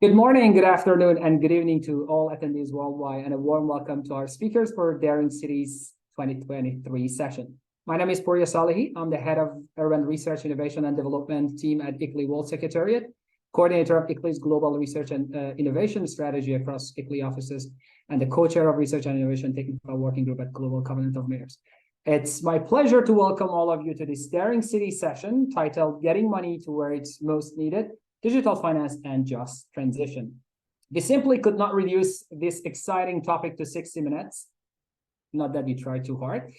Good morning, good afternoon, and good evening to all attendees worldwide, and a warm welcome to our speakers for Daring Cities 2023 session. My name is Pouria Salehi. I'm the head of Urban Research, Innovation, and Development team at ICLEI World Secretariat, coordinator of ICLEI's Global Research and Innovation Strategy across ICLEI offices, and the co-chair of Research and Innovation Technical Working Group at Global Covenant of Mayors. It's my pleasure to welcome all of you to this Daring City session titled Getting Money to Where It's Most Needed, Digital Finance and Just Transition. We simply could not reduce this exciting topic to 60 minutes. Not that we tried too hard.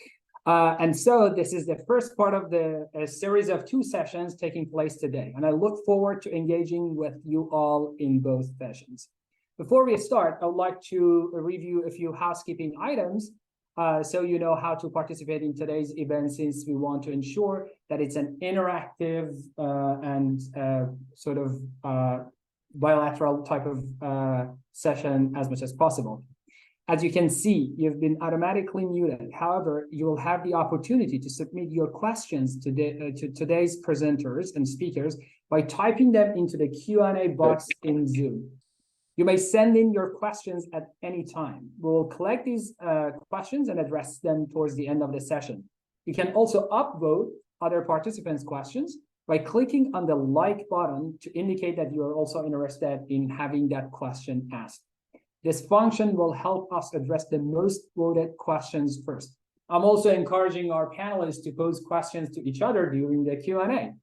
And so this is the first part of the series of two sessions taking place today. And I look forward to engaging with you all in both sessions. Before we start, I would like to review a few housekeeping items so you know how to participate in today's event, since we want to ensure that it's an interactive and sort of bilateral type of session as much as possible. As you can see, you've been automatically muted. However, you will have the opportunity to submit your questions to today's presenters and speakers by typing them into the Q&A box in Zoom. You may send in your questions at any time. We will collect these questions and address them towards the end of the session. You can also upvote other participants' questions by clicking on the like button to indicate that you are also interested in having that question asked. This function will help us address the most voted questions first. I'm also encouraging our panelists to pose questions to each other during the Q&A.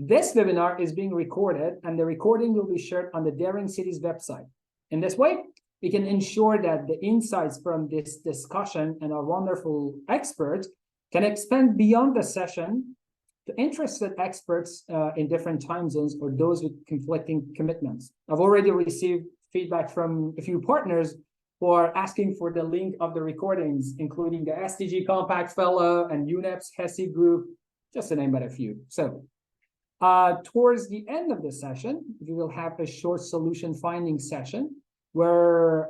This webinar is being recorded, and the recording will be shared on the Daring Cities website. In this way, we can ensure that the insights from this discussion and our wonderful experts can expand beyond the session to interested experts in different time zones or those with conflicting commitments. I've already received feedback from a few partners who are asking for the link of the recordings, including the SDG Compact Fellow and UNEP's HESI group, just to name but a few. So towards the end of the session, we will have a short solution finding session where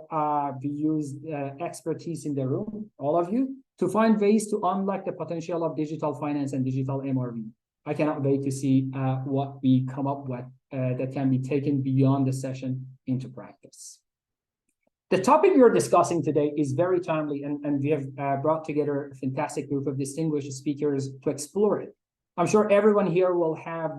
we use expertise in the room, all of you, to find ways to unlock the potential of digital finance and digital MRV. I cannot wait to see what we come up with that can be taken beyond the session into practice. The topic we are discussing today is very timely, and we have brought together a fantastic group of distinguished speakers to explore it. I'm sure everyone here will have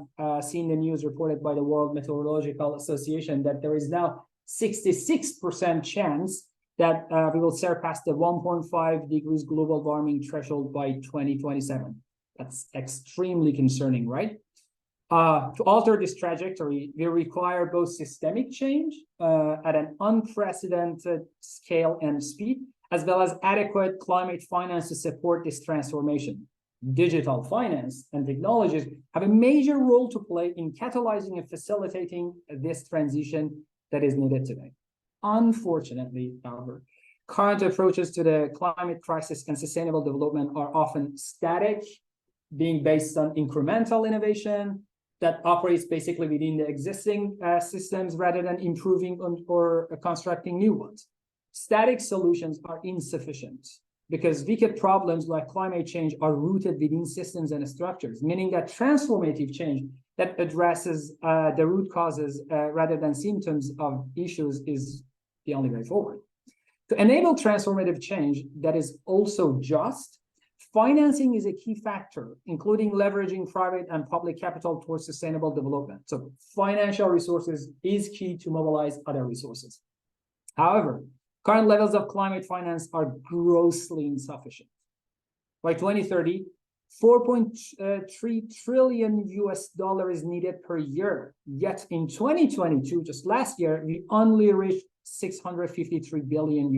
seen the news reported by the World Meteorological Association that there is now 66% chance that we will surpass the 1.5 degrees global warming threshold by 2027. That's extremely concerning, right? To alter this trajectory, we require both systemic change at an unprecedented scale and speed, as well as adequate climate finance to support this transformation. Digital finance and technologies have a major role to play in catalyzing and facilitating this transition that is needed today. Unfortunately, however, current approaches to the climate crisis and sustainable development are often static, being based on incremental innovation that operates basically within the existing systems rather than improving or constructing new ones. Static solutions are insufficient, because wicked problems like climate change are rooted within systems and structures, meaning that transformative change that addresses the root causes rather than symptoms of issues is the only way forward. To enable transformative change that is also just, financing is a key factor, including leveraging private and public capital towards sustainable development. So financial resources is key to mobilize other resources. However, current levels of climate finance are grossly insufficient. By 2030, $4.3 trillion is needed per year. Yet in 2022, just last year, we only reached $653 billion.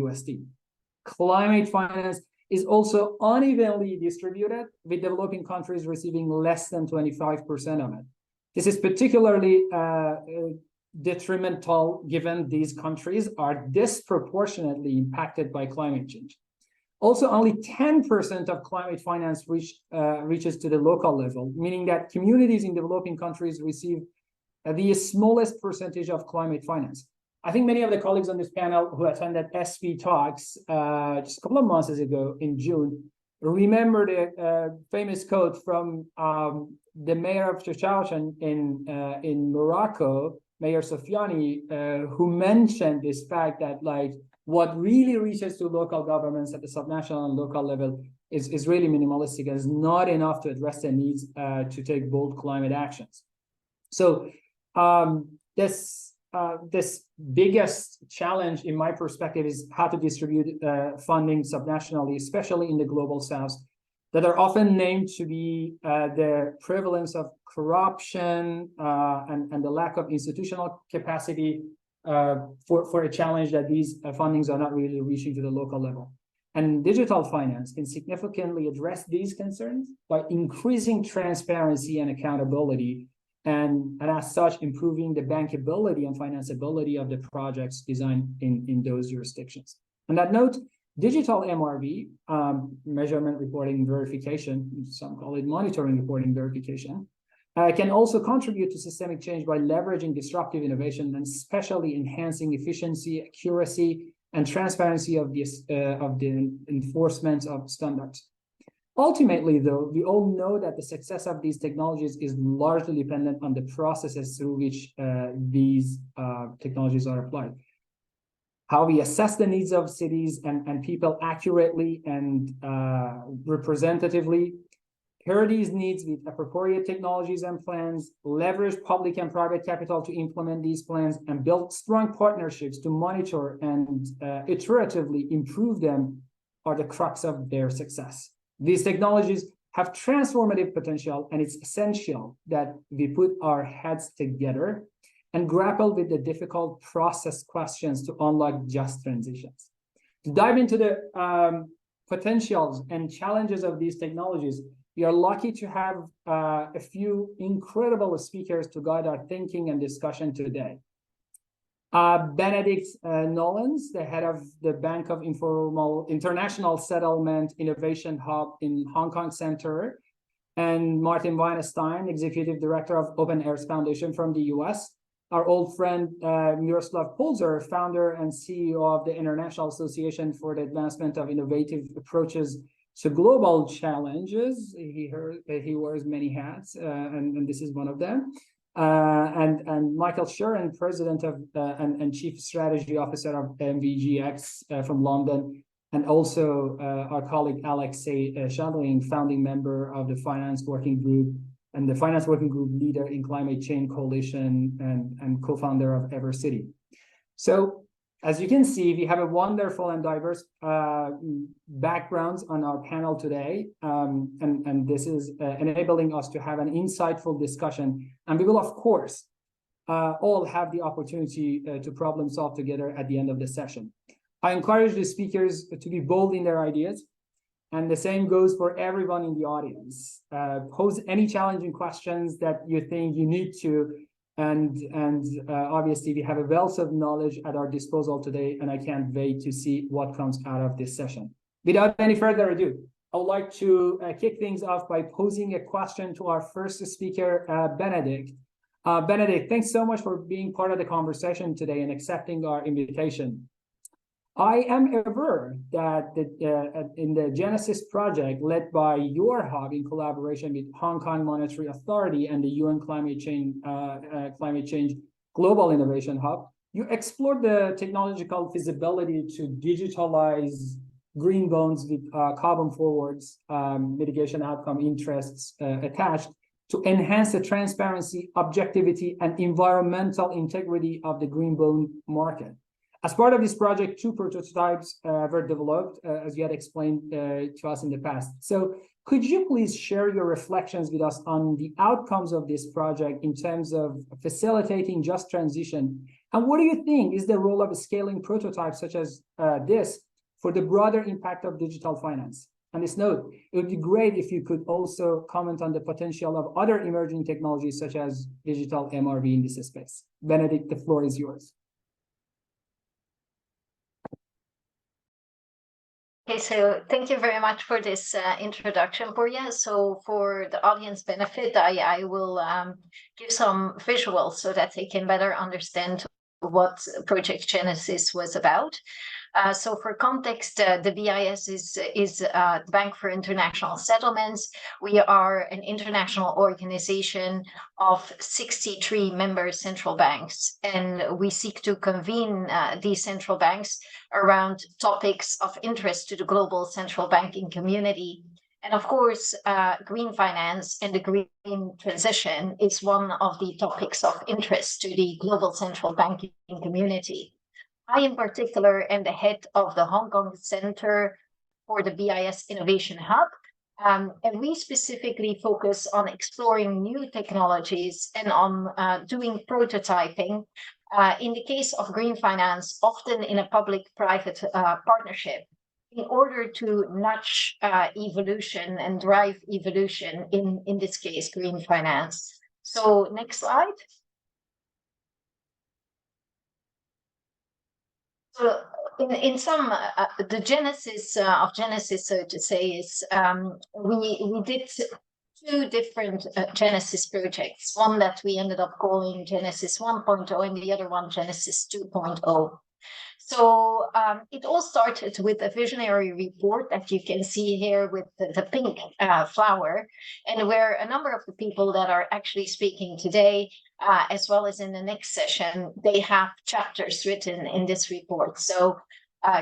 Climate finance is also unevenly distributed, with developing countries receiving less than 25% of it. This is particularly detrimental given these countries are disproportionately impacted by climate change. Also, only 10% of climate finance reaches to the local level, meaning that communities in developing countries receive the smallest percentage of climate finance. I think many of the colleagues on this panel who attended SP talks just a couple of months ago in June remember the famous quote from the mayor of Chefchaouen in Morocco, Mayor Sofiani, who mentioned this fact that like what really reaches to local governments at the subnational and local level is really minimalistic and is not enough to address the needs to take bold climate actions. So this biggest challenge in my perspective is how to distribute funding subnationally, especially in the global south, that are often named to be the prevalence of corruption and the lack of institutional capacity for a challenge that these fundings are not really reaching to the local level. And digital finance can significantly address these concerns by increasing transparency and accountability, and as such, improving the bankability and financeability of the projects designed in those jurisdictions. On that note, digital MRV, measurement reporting verification, some call it monitoring reporting verification, can also contribute to systemic change by leveraging disruptive innovation and especially enhancing efficiency, accuracy, and transparency of the enforcement of standards. Ultimately, though, we all know that the success of these technologies is largely dependent on the processes through which these technologies are applied. How we assess the needs of cities and people accurately and representatively, pair these needs with appropriate technologies and plans, leverage public and private capital to implement these plans, and build strong partnerships to monitor and iteratively improve them are the crux of their success. These technologies have transformative potential, and it's essential that we put our heads together and grapple with the difficult process questions to unlock just transitions. To dive into the potentials and challenges of these technologies, we are lucky to have a few incredible speakers to guide our thinking and discussion today. Benedict Nolans, the head of the Bank of International Settlement Innovation Hub in Hong Kong Center, and Martin Weinstein, Executive Director of Open Earth Foundation from the US. Our old friend Miroslav Polzer, founder and CEO of the International Association for the Advancement of Innovative Approaches to Global Challenges. He wears many hats, and this is one of them. And Michael Shuren, President of and Chief Strategy Officer of MVGX from London, and also our colleague Alexei Shadowing, founding member of the Finance Working Group and the Finance Working Group leader in Climate Change Coalition and co-founder of EverCity. So, as you can see, we have a wonderful and diverse backgrounds on our panel today, and this is enabling us to have an insightful discussion. And we will, of course, all have the opportunity to problem solve together at the end of the session. I encourage the speakers to be bold in their ideas, and the same goes for everyone in the audience. Pose any challenging questions that you think you need to, and obviously we have a wealth of knowledge at our disposal today, and I can't wait to see what comes out of this session. Without any further ado, I would like to kick things off by posing a question to our first speaker, Benedict. Benedict, thanks so much for being part of the conversation today and accepting our invitation. I am aware that in the Genesis project led by your hub in collaboration with Hong Kong Monetary Authority and the UN Climate Change Global Innovation Hub, you explored the technological feasibility to digitalize green bonds with carbon forwards, mitigation outcome interests attached to enhance the transparency, objectivity, and environmental integrity of the green bond market. As part of this project, 2 prototypes were developed, as you had explained to us in the past. So could you please share your reflections with us on the outcomes of this project in terms of facilitating just transition? And what do you think is the role of scaling prototypes such as this for the broader impact of digital finance? On this note, it would be great if you could also comment on the potential of other emerging technologies such as digital MRV in this space. Benedict, the floor is yours. Okay, so thank you very much for this introduction, Purya. So for the audience benefit, I will give some visuals so that they can better understand what Project Genesis was about. So for context, the BIS is the Bank for International Settlements. We are an international organization of 63 member central banks, and we seek to convene these central banks around topics of interest to the global central banking community. And of course, green finance and the green transition is one of the topics of interest to the global central banking community. I, in particular, am the head of the Hong Kong Center for the BIS Innovation Hub. And we specifically focus on exploring new technologies and on doing prototyping. In the case of green finance, often in a public-private partnership, in order to nudge evolution and drive evolution, in this case, green finance. So next slide. So in some, the genesis of Genesis, so to say, is we did two different Genesis projects, one that we ended up calling Genesis 1.0 and the other one Genesis 2.0. So it all started with a visionary report that you can see here with the pink flower, and where a number of the people that are actually speaking today, as well as in the next session, they have chapters written in this report. So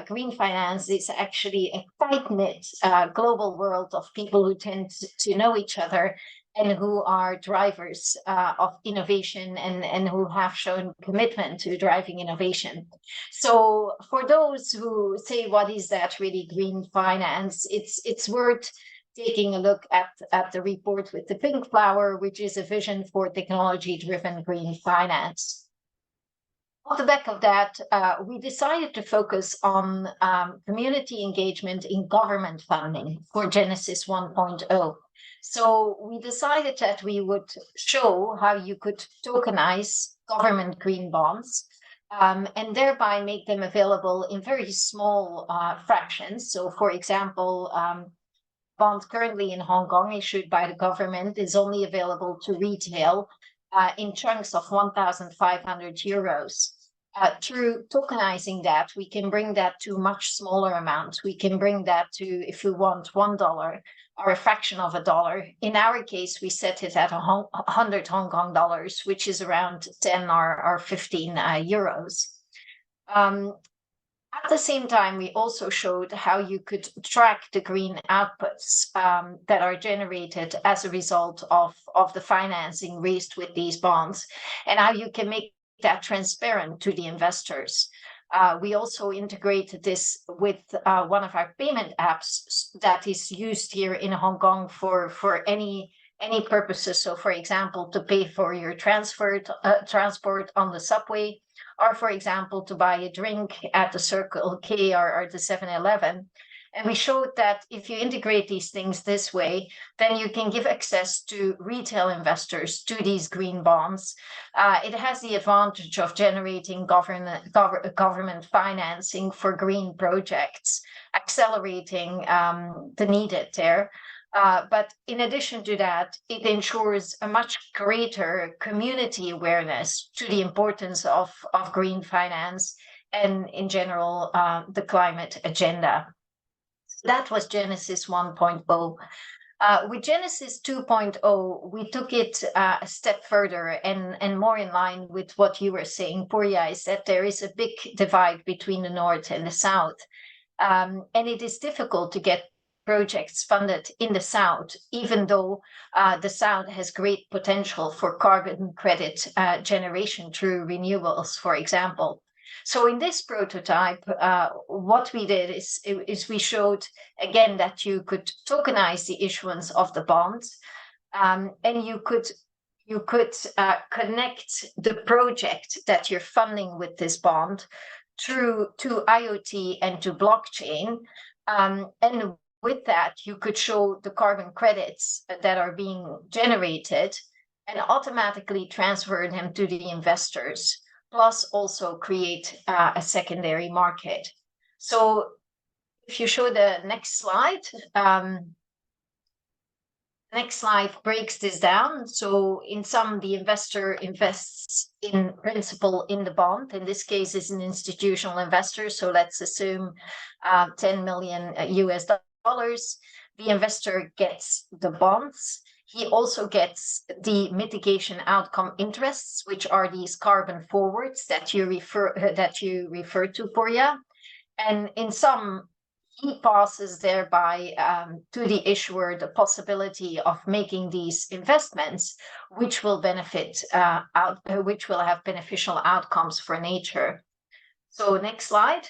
green finance is actually a tight-knit global world of people who tend to know each other and who are drivers of innovation and who have shown commitment to driving innovation. So for those who say, what is that really green finance? It's worth taking a look at the report with the pink flower, which is a vision for technology-driven green finance. Off the back of that, we decided to focus on community engagement in government funding for Genesis 1.0. So we decided that we would show how you could tokenize government green bonds and thereby make them available in very small fractions. So for example, bond currently in Hong Kong issued by the government is only available to retail in chunks of 1,500 euros. Through tokenizing that, we can bring that to much smaller amounts. We can bring that to, if we want, $1 or a fraction of $1. In our case, we set it at 100 Hong Kong dollars, which is around 10 or 15 euros. At the same time, we also showed how you could track the green outputs that are generated as a result of the financing raised with these bonds, and how you can make that transparent to the investors. We also integrated this with one of our payment apps that is used here in Hong Kong for any purposes. So, for example, to pay for your transport on the subway, or for example, to buy a drink at the Circle K or the 7-Eleven. And we showed that if you integrate these things this way, then you can give access to retail investors to these green bonds. It has the advantage of generating government financing for green projects, accelerating the needed there. But in addition to that, it ensures a much greater community awareness to the importance of green finance and, in general, the climate agenda. That was Genesis 1.0. With Genesis 2.0, we took it a step further and more in line with what you were saying, Purya, is that there is a big divide between the North and the South. And it is difficult to get projects funded in the South, even though the South has great potential for carbon credit generation through renewables, for example. So in this prototype, what we did is we showed, again, that you could tokenize the issuance of the bonds, and you could connect the project that you're funding with this bond to IoT and to blockchain. And with that, you could show the carbon credits that are being generated and automatically transfer them to the investors, plus also create a secondary market. So if you show the next slide, Next slide breaks this down. So in sum, the investor invests in principal in the bond. In this case, it's an institutional investor. So let's assume 10 million US dollars. The investor gets the bonds. He also gets the mitigation outcome interests, which are these carbon forwards that you refer to, Porja. And in sum, he passes thereby to the issuer the possibility of making these investments, which will which will have beneficial outcomes for nature. So next slide.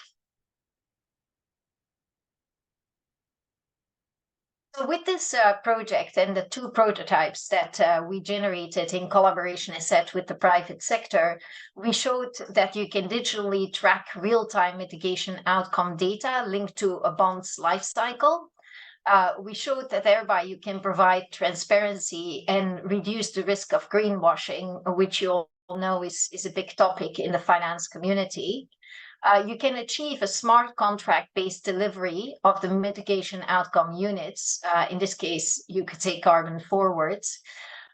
So with this project and the two prototypes that we generated in collaboration, as said, with the private sector, we showed that you can digitally track real-time mitigation outcome data linked to a bond's life cycle. We showed that thereby you can provide transparency and reduce the risk of greenwashing, which you all know is a big topic in the finance community. You can achieve a smart contract-based delivery of the mitigation outcome units. In this case, you could say carbon forwards.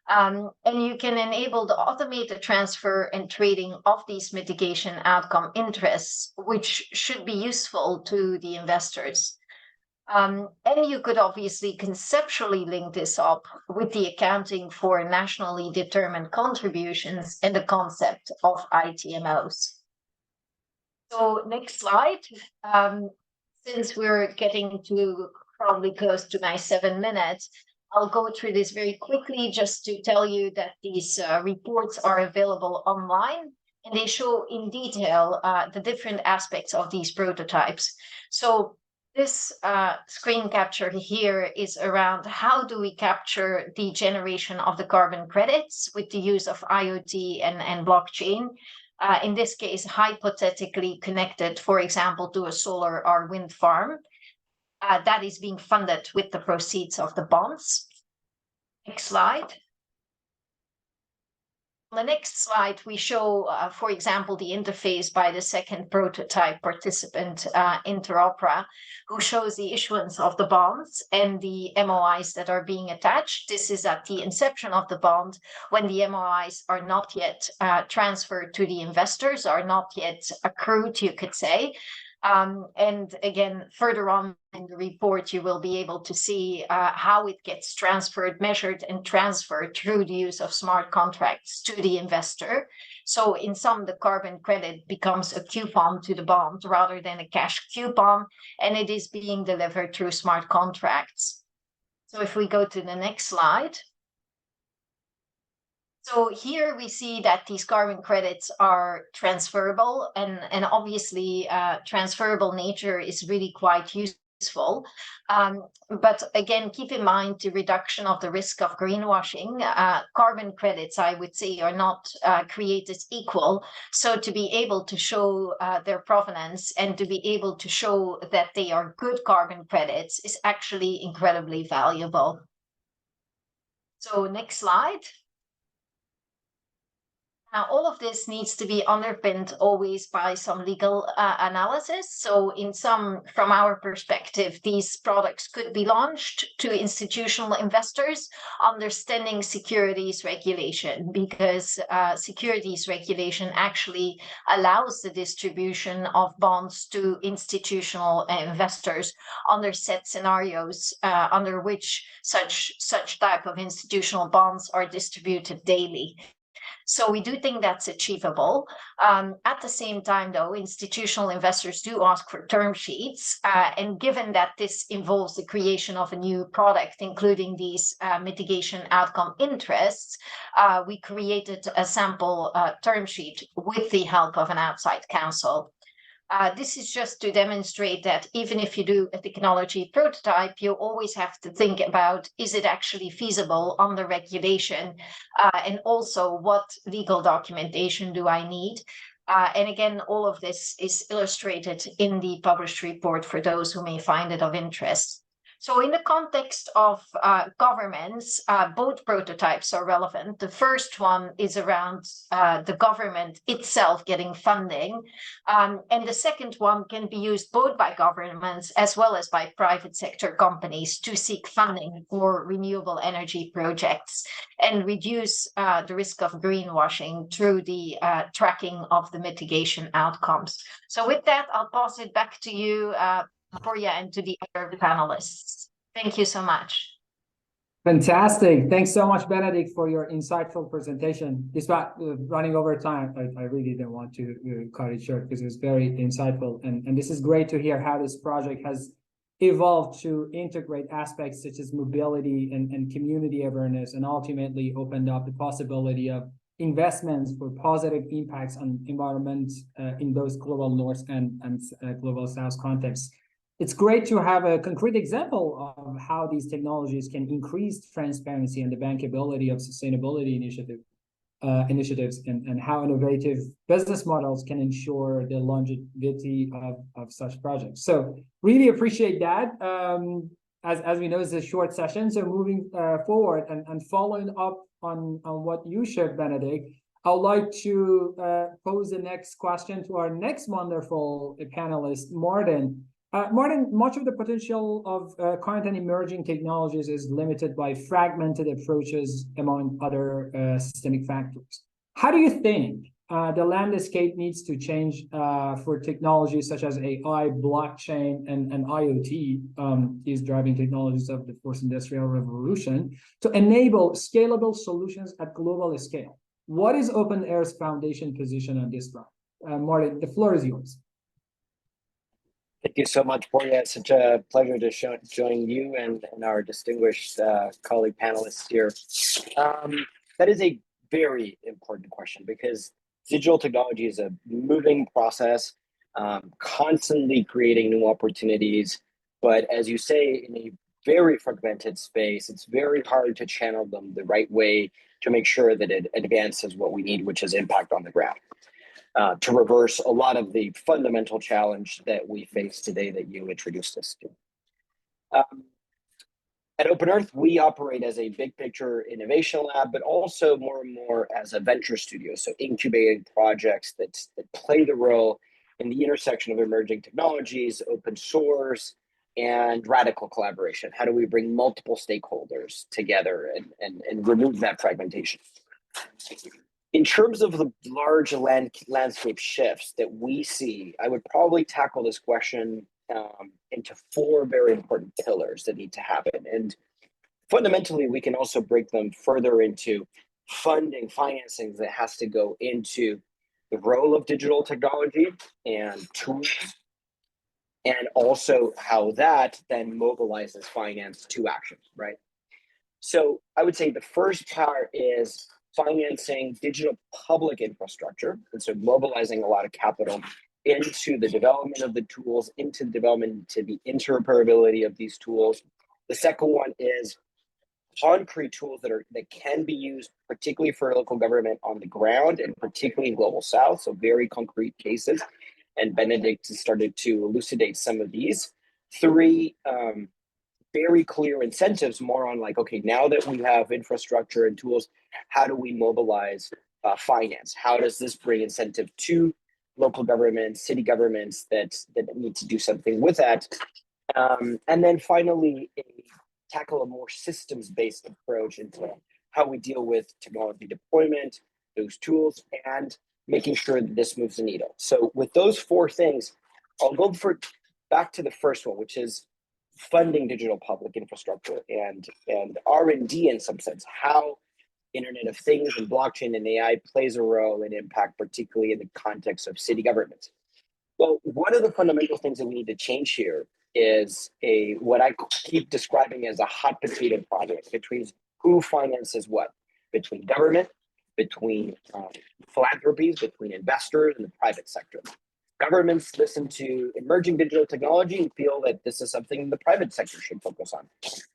And you can enable the automated transfer and trading of these mitigation outcome interests, which should be useful to the investors. And you could obviously conceptually link this up with the accounting for nationally determined contributions and the concept of ITMOs. So next slide. Since we're getting to probably close to my 7 minutes, I'll go through this very quickly just to tell you that these reports are available online, and they show in detail the different aspects of these prototypes. So this screen capture here is around how do we capture the generation of the carbon credits with the use of IoT and blockchain. In this case, hypothetically connected, for example, to a solar or wind farm that is being funded with the proceeds of the bonds. Next slide. On the next slide, we show, for example, the interface by the second prototype participant, Interopera, who shows the issuance of the bonds and the MOIs that are being attached. This is at the inception of the bond, when the MOIs are not yet transferred to the investors, are not yet accrued, you could say. And again, further on in the report, you will be able to see how it gets transferred, measured, and transferred through the use of smart contracts to the investor. So in sum, the carbon credit becomes a coupon to the bond rather than a cash coupon, and it is being delivered through smart contracts. So if we go to the next slide. So here we see that these carbon credits are transferable, and obviously transferable nature is really quite useful. But again, keep in mind the reduction of the risk of greenwashing. Carbon credits, I would say, are not created equal. So to be able to show their provenance and to be able to show that they are good carbon credits is actually incredibly valuable. So next slide. Now, all of this needs to be underpinned always by some legal analysis. So in some, from our perspective, these products could be launched to institutional investors understanding securities regulation, because securities regulation actually allows the distribution of bonds to institutional investors under set scenarios under which such type of institutional bonds are distributed daily. So we do think that's achievable. At the same time, though, institutional investors do ask for term sheets. And given that this involves the creation of a new product, including these mitigation outcome interests, we created a sample term sheet with the help of an outside counsel. This is just to demonstrate that even if you do a technology prototype, you always have to think about, is it actually feasible under regulation? And also, what legal documentation do I need? And again, all of this is illustrated in the published report for those who may find it of interest. So in the context of governments, both prototypes are relevant. The first one is around the government itself getting funding. And the second one can be used both by governments as well as by private sector companies to seek funding for renewable energy projects and reduce the risk of greenwashing through the tracking of the mitigation outcomes. So with that, I'll pass it back to you, Porja, and to the other panelists. Thank you so much. Fantastic. Thanks so much, Benedict, for your insightful presentation. Despite running over time, I really didn't want to cut it short because it was very insightful. And this is great to hear how this project has evolved to integrate aspects such as mobility and community awareness, and ultimately opened up the possibility of investments for positive impacts on environment in those global north and global south contexts. It's great to have a concrete example of how these technologies can increase transparency and the bankability of sustainability initiatives and how innovative business models can ensure the longevity of such projects. So really appreciate that. As we know, it's a short session. So moving forward and following up on what you shared, Benedict, I would like to pose the next question to our next wonderful panelist, Martin. Martin, much of the potential of current and emerging technologies is limited by fragmented approaches among other systemic factors. How do you think the landscape needs to change for technologies such as AI, blockchain, and IoT, these driving technologies of the fourth industrial revolution, to enable scalable solutions at global scale? What is OpenAIR's foundation position on this front? Martin, the floor is yours. Thank you so much, Porja. It's such a pleasure to join you and our distinguished colleague panelists here. That is a very important question because digital technology is a moving process, constantly creating new opportunities. But as you say, in a very fragmented space, it's very hard to channel them the right way to make sure that it advances what we need, which is impact on the ground. To reverse a lot of the fundamental challenge that we face today that you introduced us to. At OpenEarth, we operate as a big picture innovation lab, but also more and more as a venture studio, so incubating projects that play the role in the intersection of emerging technologies, open source, and radical collaboration. How do we bring multiple stakeholders together and remove that fragmentation? In terms of the large landscape shifts that we see, I would probably tackle this question into four very important pillars that need to happen. And fundamentally, we can also break them further into financing that has to go into the role of digital technology and tools, and also how that then mobilizes finance to action, right? So I would say the first part is financing digital public infrastructure, and so mobilizing a lot of capital into the development of the tools, into the development to the interoperability of these tools. The second one is concrete tools that can be used particularly for local government on the ground and particularly in global south, so very concrete cases. And Benedict has started to elucidate some of these. Three, very clear incentives more on like, okay, now that we have infrastructure and tools, how do we mobilize finance? How does this bring incentive to local governments, city governments that need to do something with that? And then finally, tackle a more systems-based approach into how we deal with technology deployment, those tools, and making sure that this moves the needle. So with those four things, I'll go back to the first one, which is funding digital public infrastructure and R&D in some sense, how Internet of Things and blockchain and AI plays a role in impact, particularly in the context of city governments. Well, one of the fundamental things that we need to change here is what I keep describing as a hot potato project between who finances what, between government, between philanthropies, between investors and the private sector. Governments listen to emerging digital technology and feel that this is something the private sector should focus on.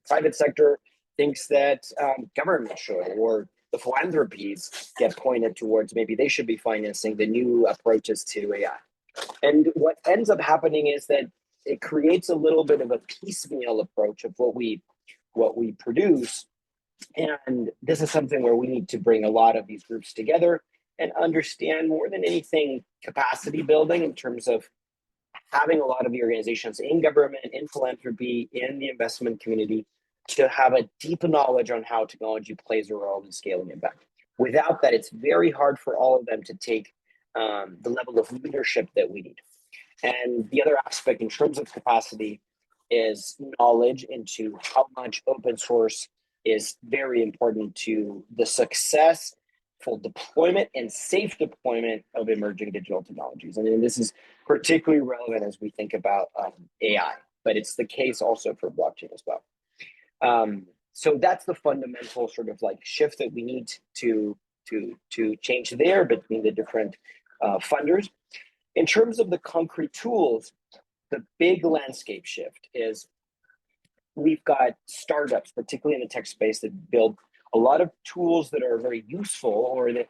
Private sector thinks that government should, or the philanthropies get pointed towards maybe they should be financing the new approaches to AI. And what ends up happening is that it creates a little bit of a piecemeal approach of what we produce. And this is something where we need to bring a lot of these groups together and understand, more than anything, capacity building in terms of having a lot of the organizations in government, in philanthropy, in the investment community to have a deep knowledge on how technology plays a role in scaling impact. Without that, it's very hard for all of them to take the level of leadership that we need. And the other aspect in terms of capacity is knowledge into how much open source is very important to the successful deployment and safe deployment of emerging digital technologies. And this is particularly relevant as we think about AI, but it's the case also for blockchain as well. So that's the fundamental sort of like shift that we need to change there between the different funders. In terms of the concrete tools, the big landscape shift is we've got startups, particularly in the tech space, that build a lot of tools that are very useful or that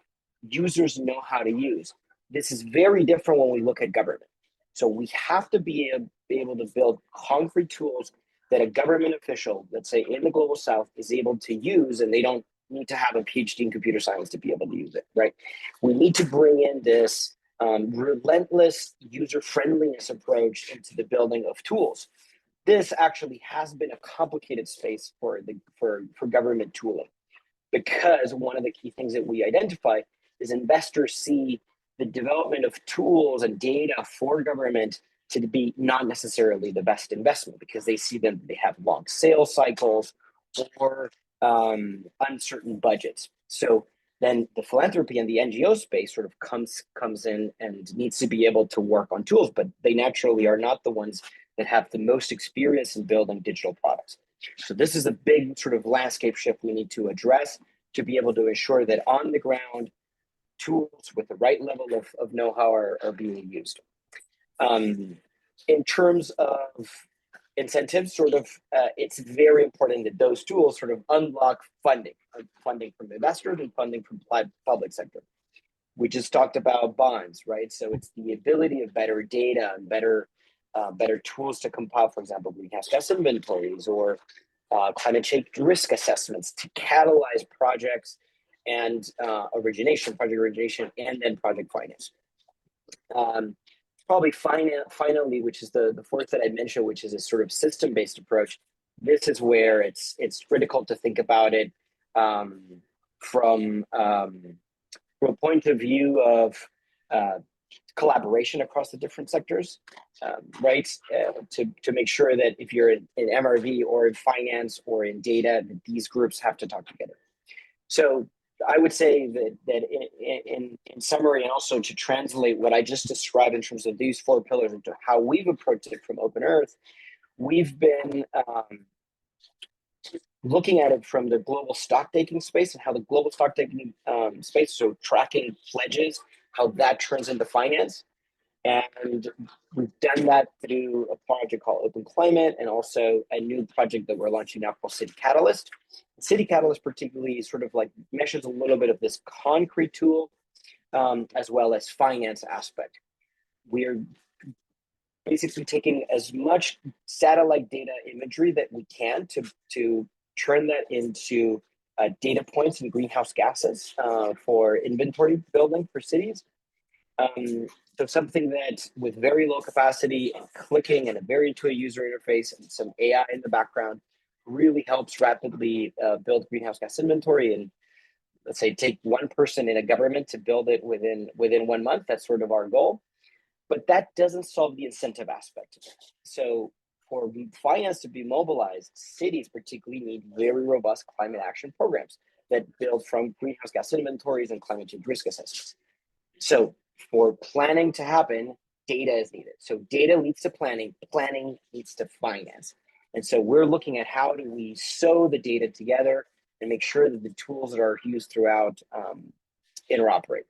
users know how to use. This is very different when we look at government. So we have to be able to build concrete tools that a government official, let's say in the global south, is able to use, and they don't need to have a PhD in computer science to be able to use it, right? We need to bring in this relentless user friendliness approach into the building of tools. This actually has been a complicated space for government tooling, because one of the key things that we identify is investors see the development of tools and data for government to be not necessarily the best investment, because they see them, they have long sales cycles or uncertain budgets. So then the philanthropy and the NGO space sort of comes in and needs to be able to work on tools, but they naturally are not the ones that have the most experience in building digital products. So this is a big sort of landscape shift we need to address to be able to ensure that on the ground tools with the right level of know-how are being used. In terms of incentives, sort of, it's very important that those tools sort of unlock funding from investors and funding from public sector. We just talked about bonds, right? So it's the ability of better data and better tools to compile, for example, greenhouse gas inventories or climate change risk assessments to catalyze projects and project origination, and then project finance. Probably finally, which is the fourth that I mentioned, which is a sort of system-based approach. This is where it's critical to think about it from a point of view of collaboration across the different sectors, right? To make sure that if you're in MRV or in finance or in data, that these groups have to talk together. So I would say that in summary, and also to translate what I just described in terms of these four pillars into how we've approached it from Open Earth, we've been looking at it from the global stock taking space and how the global stock taking space, so tracking pledges, how that turns into finance. And we've done that through a project called Open Climate, and also a new project that we're launching now called City Catalyst. City Catalyst particularly sort of like measures a little bit of this concrete tool as well as finance aspect. We're basically taking as much satellite data imagery that we can to turn that into data points and greenhouse gases for inventory building for cities. So something that with very low capacity and clicking and a very intuitive user interface and some AI in the background really helps rapidly build greenhouse gas inventory. And let's say take one person in a government to build it within 1 month. That's sort of our goal. But that doesn't solve the incentive aspect. So for finance to be mobilized, cities particularly need very robust climate action programs that build from greenhouse gas inventories and climate change risk assessments. So for planning to happen, data is needed. So data leads to planning, planning leads to finance. And so we're looking at how do we sew the data together and make sure that the tools that are used throughout interoperate.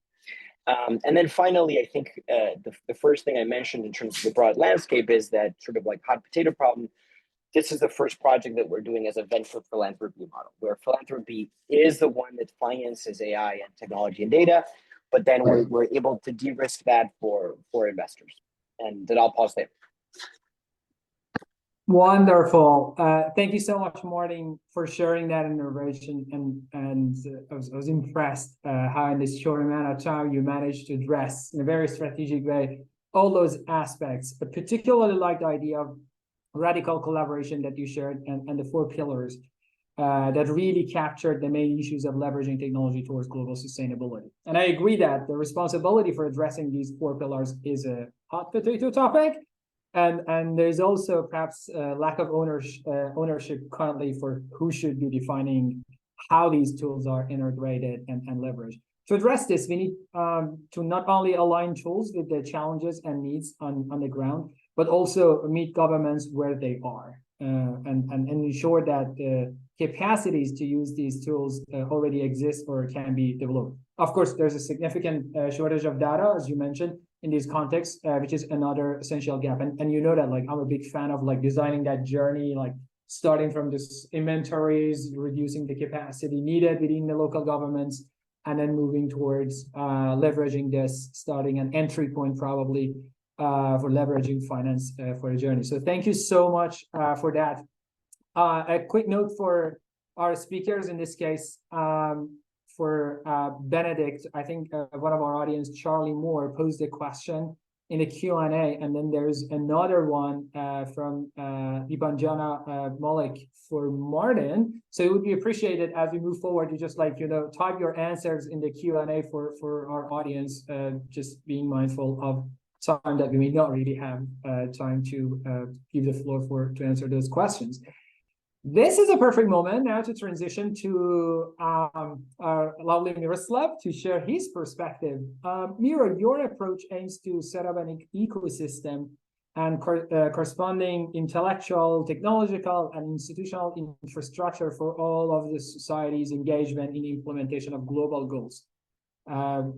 And then finally, I think the first thing I mentioned in terms of the broad landscape is that sort of like hot potato problem. This is the first project that we're doing as a venture philanthropy model, where philanthropy is the one that finances AI and technology and data, but then we're able to de-risk that for investors. And then I'll pause there. Wonderful. Thank you so much, Martin, for sharing that innovation. And I was impressed how in this short amount of time you managed to address in a very strategic way all those aspects, but particularly like the idea of radical collaboration that you shared and the four pillars that really captured the main issues of leveraging technology towards global sustainability. And I agree that the responsibility for addressing these four pillars is a hot potato topic. And there's also perhaps a lack of ownership currently for who should be defining how these tools are integrated and leveraged. To address this, we need to not only align tools with the challenges and needs on the ground, but also meet governments where they are and ensure that the capacities to use these tools already exist or can be developed. Of course, there's a significant shortage of data, as you mentioned, in these contexts, which is another essential gap. And you know that, like, I'm a big fan of like designing that journey, like starting from this inventories, reducing the capacity needed within the local governments, and then moving towards leveraging this, starting an entry point probably for leveraging finance for the journey. So thank you so much for that. A quick note for our speakers in this case, for Benedict, I think one of our audience, Charlie Moore, posed a question in the Q&A, and then there's another one from Ibanjana Malik for Martin. So it would be appreciated as we move forward, you just like, type your answers in the Q&A for our audience, just being mindful of time that we may not really have time to give the floor to answer those questions. This is a perfect moment now to transition to our lovely Miroslav to share his perspective. Miro, your approach aims to set up an ecosystem and corresponding intellectual, technological, and institutional infrastructure for all of the society's engagement in implementation of global goals. And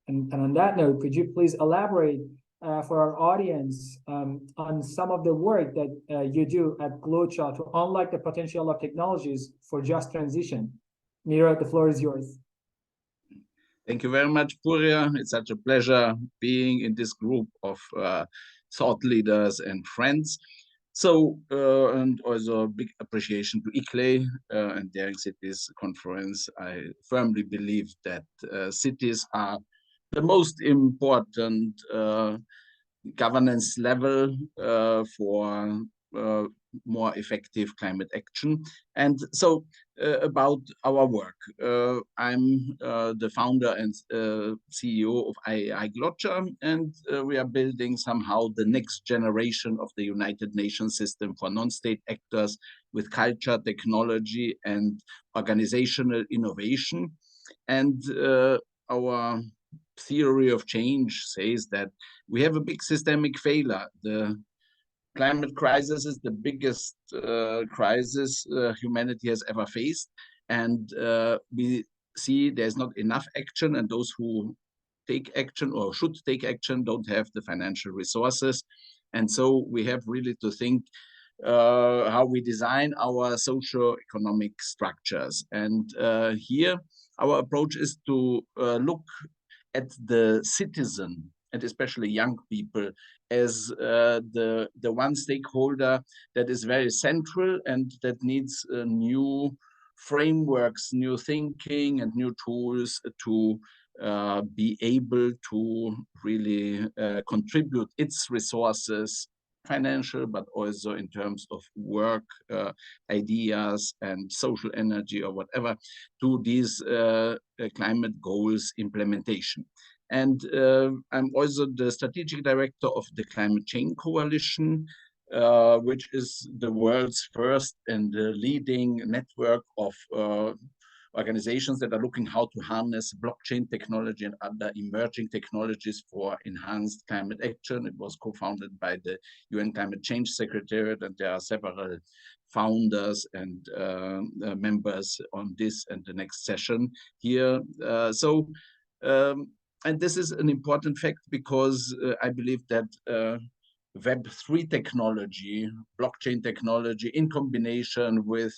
on that note, could you please elaborate for our audience on some of the work that you do at GloCha to unlock the potential of technologies for just transition? Miro, the floor is yours. Thank you very much, Purya. It's such a pleasure being in this group of thought leaders and friends. So, and also a big appreciation to ICLEI and Daring Cities Conference. I firmly believe that cities are the most important governance level for more effective climate action. And so about our work, I'm the founder and CEO of Iei Glober, and we are building somehow the next generation of the United Nations system for non-state actors with culture, technology, and organizational innovation. And our theory of change says that we have a big systemic failure. The climate crisis is the biggest crisis humanity has ever faced. And we see there's not enough action, and those who take action or should take action don't have the financial resources. And so we have really to think how we design our socio-economic structures. And here our approach is to look at the citizen, and especially young people, as the one stakeholder that is very central and that needs new frameworks, new thinking, and new tools to be able to really contribute its resources, financial, but also in terms of work, ideas, and social energy or whatever, to these climate goals implementation. And I'm also the strategic director of the Climate Chain Coalition, which is the world's first and leading network of organizations that are looking how to harness blockchain technology and other emerging technologies for enhanced climate action. It was co-founded by the UN Climate Change Secretariat, and there are several founders and members on this and the next session here. And this is an important fact because I believe that Web3 technology, blockchain technology, in combination with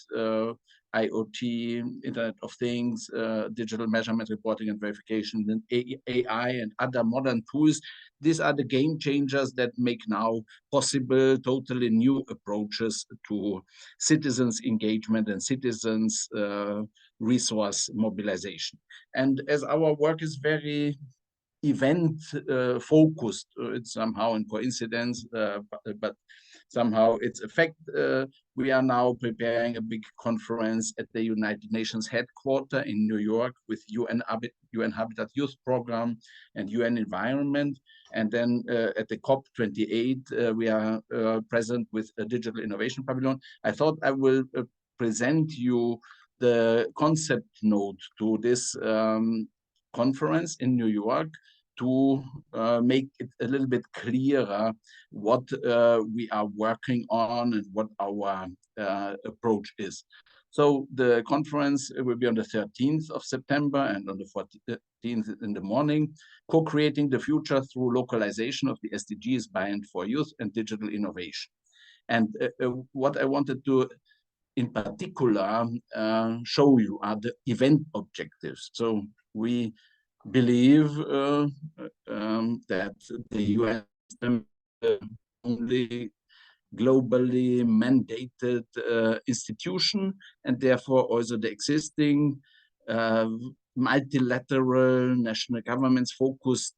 IoT, Internet of Things, digital measurement, reporting and verification, and AI and other modern tools. These are the game changers that make now possible totally new approaches to citizens' engagement and citizens' resource mobilization. And as our work is very event focused, it's somehow in coincidence, but somehow it's a fact. We are now preparing a big conference at the United Nations headquarters in New York with UN Habitat Youth Program and UN Environment. And then at the COP28, we are present with a digital innovation pavilion. I thought I will present you the concept note to this conference in New York to make it a little bit clearer what we are working on and what our approach is. So the conference will be on the 13th of September and on the 14th in the morning, co-creating the future through localization of the SDGs by and for youth and digital innovation. And what I wanted to in particular show you are the event objectives. So we believe that the UN system is the only globally mandated institution, and therefore also the existing multilateral national governments focused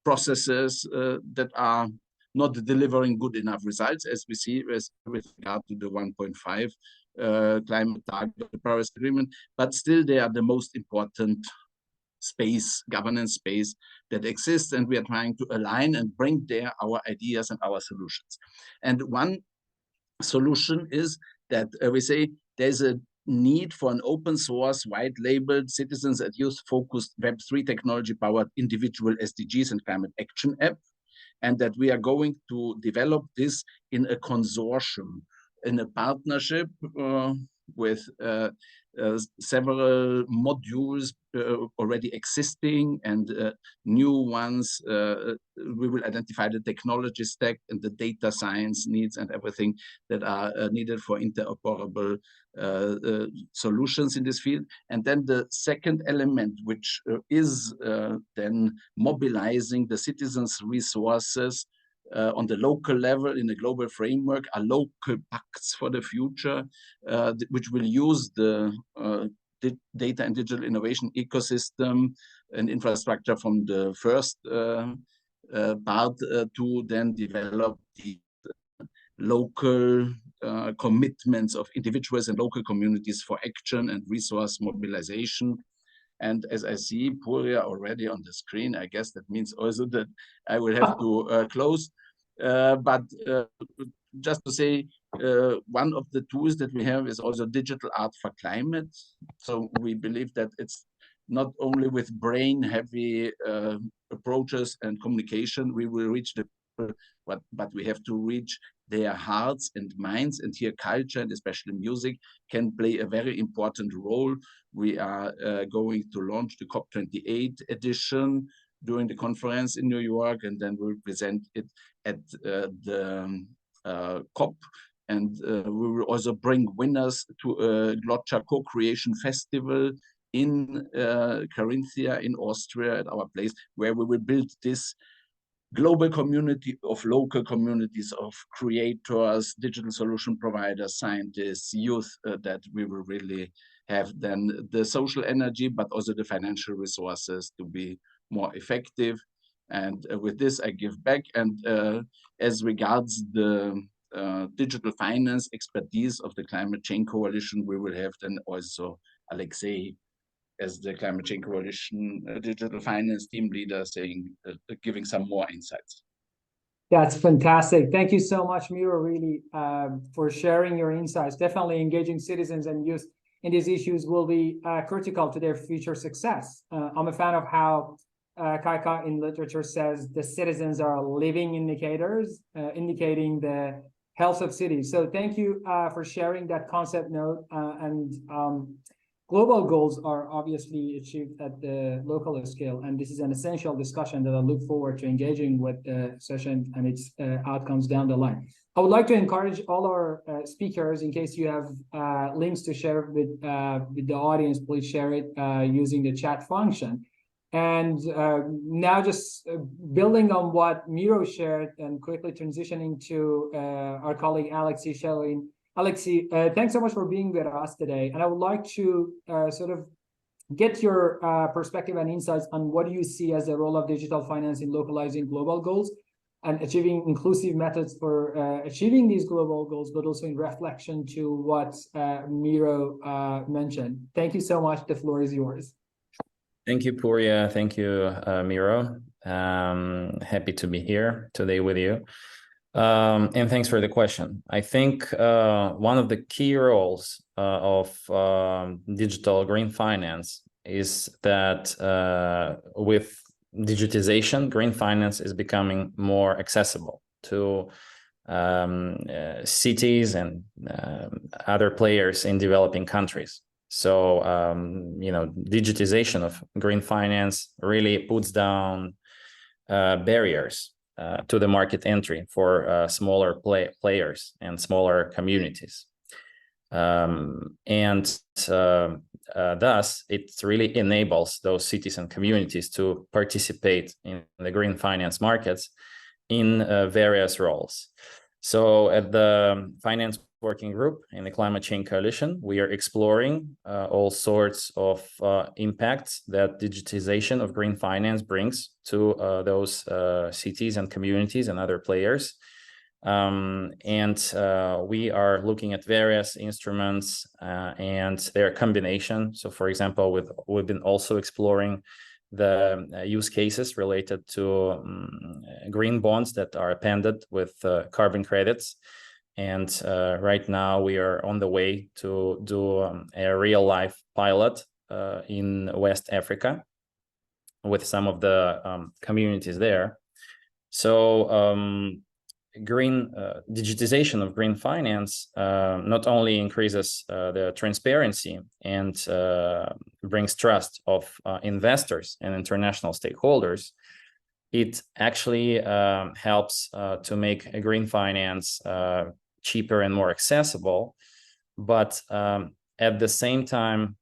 processes that are not delivering good enough results, as we see with regard to the 1.5 climate target of the Paris Agreement, but still they are the most important space, governance space that exists, and we are trying to align and bring there our ideas and our solutions. And one solution is that we say there's a need for an open source, white labeled, citizens and youth focused Web3 technology powered individual SDGs and climate action app, and that we are going to develop this in a consortium, in a partnership with several modules already existing and new ones. We will identify the technology stack and the data science needs and everything that are needed for interoperable solutions in this field. And then the second element, which is then mobilizing the citizens' resources on the local level in a global framework, are local pacts for the future, which will use the data and digital innovation ecosystem and infrastructure from the first part to then develop the local commitments of individuals and local communities for action and resource mobilization. And as I see Puria already on the screen, I guess that means also that I will have to close. But just to say, one of the tools that we have is also digital art for climate. So we believe that it's not only with brain-heavy approaches and communication we will reach the people, but we have to reach their hearts and minds, and here culture and especially music can play a very important role. We are going to launch the COP28 edition during the conference in New York, and then we'll present it at the COP. And we will also bring winners to a Glotcha co-creation festival in Carinthia in Austria at our place, where we will build this global community of local communities of creators, digital solution providers, scientists, youth, that we will really have then the social energy, but also the financial resources to be more effective. And with this, I give back. And as regards the digital finance expertise of the Climate Change Coalition, we will have then also Alexei as the Climate Change Coalition digital finance team leader saying, giving some more insights. That's fantastic. Thank you so much, Miro, really, for sharing your insights. Definitely engaging citizens and youth in these issues will be critical to their future success. I'm a fan of how Kaika in literature says the citizens are living indicators, indicating the health of cities. So thank you for sharing that concept note. And global goals are obviously achieved at the local scale, and this is an essential discussion that I look forward to engaging with the session and its outcomes down the line. I would like to encourage all our speakers, in case you have links to share with the audience, please share it using the chat function. And now just building on what Miro shared and quickly transitioning to our colleague Alexei Shelin. Alexei, thanks so much for being with us today. And I would like to sort of get your perspective and insights on what do you see as the role of digital finance in localizing global goals and achieving inclusive methods for achieving these global goals, but also in reflection to what Miro mentioned. Thank you so much. The floor is yours. Thank you, Purya. Thank you, Miro. Happy to be here today with you. And thanks for the question. I think one of the key roles of digital green finance is that with digitization, green finance is becoming more accessible to cities and other players in developing countries. So, digitization of green finance really puts down barriers to the market entry for smaller players and smaller communities. Thus, it really enables those cities and communities to participate in the green finance markets in various roles. So at the Finance Working Group in the Climate Change Coalition, we are exploring all sorts of impacts that digitization of green finance brings to those cities and communities and other players. We are looking at various instruments and their combination. So, for example, we've been also exploring the use cases related to green bonds that are appended with carbon credits. And right now we are on the way to do a real-life pilot in West Africa with some of the communities there. So green digitization of green finance not only increases the transparency and brings trust of investors and international stakeholders, it actually helps to make a green finance cheaper and more accessible, but at the same time,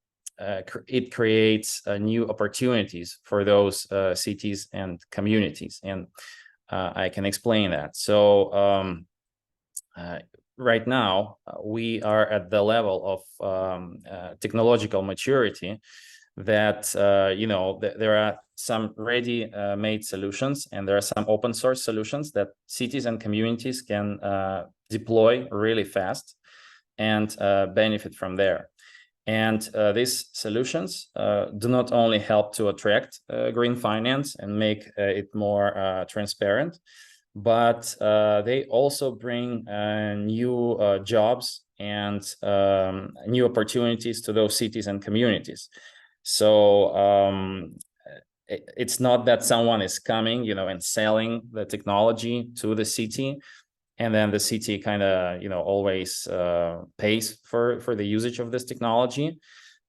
it creates new opportunities for those cities and communities. And I can explain that. So right now, we are at the level of technological maturity that, there are some ready-made solutions, and there are some open source solutions that cities and communities can deploy really fast and benefit from there. And these solutions do not only help to attract green finance and make it more transparent, but they also bring new jobs and new opportunities to those cities and communities. So it's not that someone is coming, and selling the technology to the city, and then the city kind of, always pays for the usage of this technology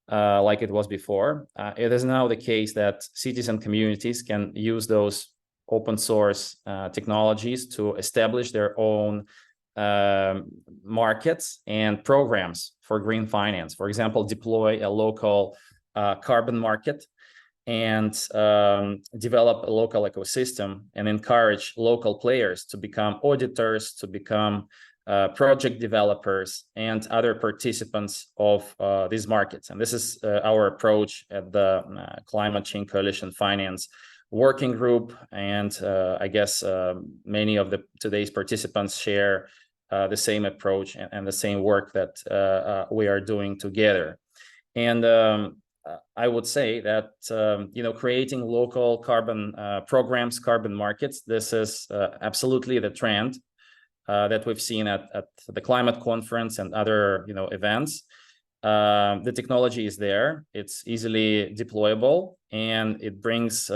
like it was before. It is now the case that cities and communities can use those open source technologies to establish their own markets and programs for green finance. For example, deploy a local carbon market and develop a local ecosystem and encourage local players to become auditors, to become project developers and other participants of these markets. And this is our approach at the Climate Change Coalition Finance Working Group. And I guess many of today's participants share the same approach and the same work that we are doing together. And I would say that, creating local carbon programs, carbon markets, this is absolutely the trend that we've seen at the climate conference and other, events. The technology is there, it's easily deployable, and it brings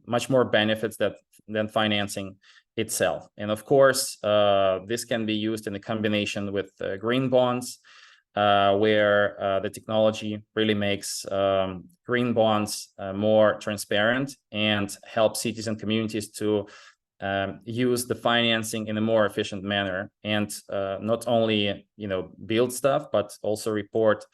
much more benefits than financing itself. And of course, this can be used in a combination with green bonds. where the technology really makes green bonds more transparent and help cities and communities to use the financing in a more efficient manner, and not only build stuff, but also report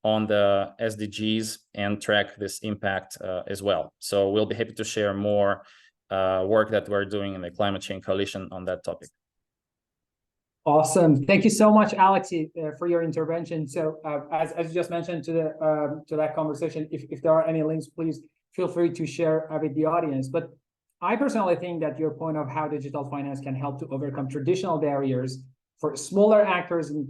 on the SDGs and track this impact as well. So we'll be happy to share more work that we're doing in the Climate Change Coalition on that topic. Awesome. Thank you so much, Alexei, for your intervention. So as you just mentioned to that conversation, if there are any links, please feel free to share with the audience. But I personally think that your point of how digital finance can help to overcome traditional barriers for smaller actors and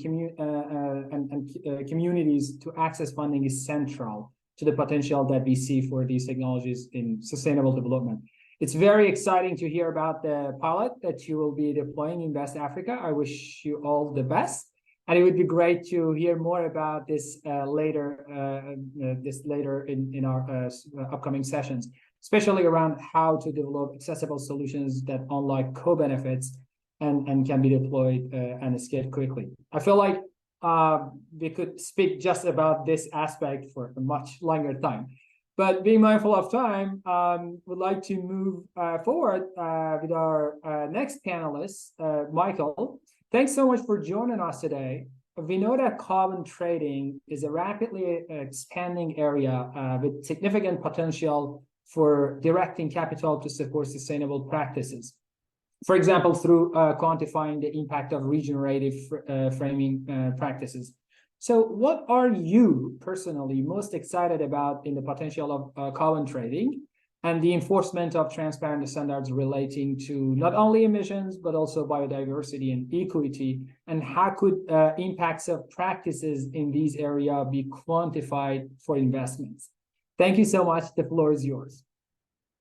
communities to access funding is central to the potential that we see for these technologies in sustainable development. It's very exciting to hear about the pilot that you will be deploying in West Africa. I wish you all the best. And it would be great to hear more about this later in our upcoming sessions, especially around how to develop accessible solutions that unlock co-benefits and can be deployed and scaled quickly. I feel like we could speak just about this aspect for a much longer time. But being mindful of time, would like to move forward with our next panelist, Michael. Thanks so much for joining us today. We know that carbon trading is a rapidly expanding area with significant potential for directing capital to support sustainable practices. For example, through quantifying the impact of regenerative framing practices. So what are you personally most excited about in the potential of carbon trading and the enforcement of transparent standards relating to not only emissions, but also biodiversity and equity? And how could impacts of practices in these areas be quantified for investments? Thank you so much. The floor is yours.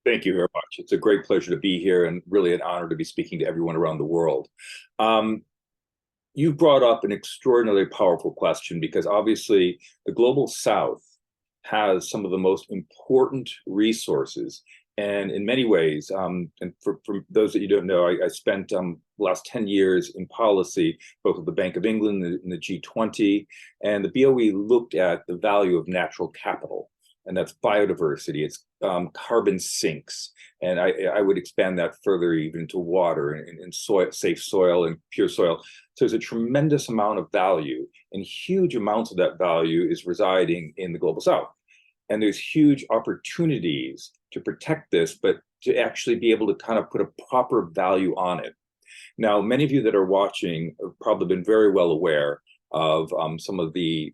Thank you very much. It's a great pleasure to be here and really an honor to be speaking to everyone around the world. You brought up an extraordinarily powerful question, because obviously the Global South has some of the most important resources. And in many ways, and for those that you don't know, I spent the last 10 years in policy, both with the Bank of England and the G20, and the BOE looked at the value of natural capital. And that's biodiversity, it's carbon sinks. And I would expand that further even to water and soil, safe soil and pure soil. So there's a tremendous amount of value, and huge amounts of that value is residing in the Global South. And there's huge opportunities to protect this, but to actually be able to kind of put a proper value on it. Now, many of you that are watching have probably been very well aware of some of the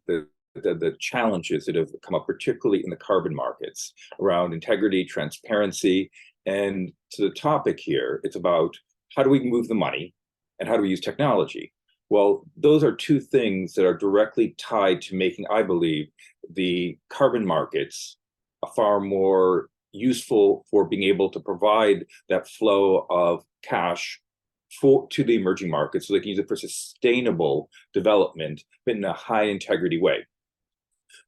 challenges that have come up, particularly in the carbon markets, around integrity, transparency. And to the topic here, it's about how do we move the money and how do we use technology? Well, those are two things that are directly tied to making, I believe, the carbon markets far more useful for being able to provide that flow of cash to the emerging markets so they can use it for sustainable development, but in a high integrity way.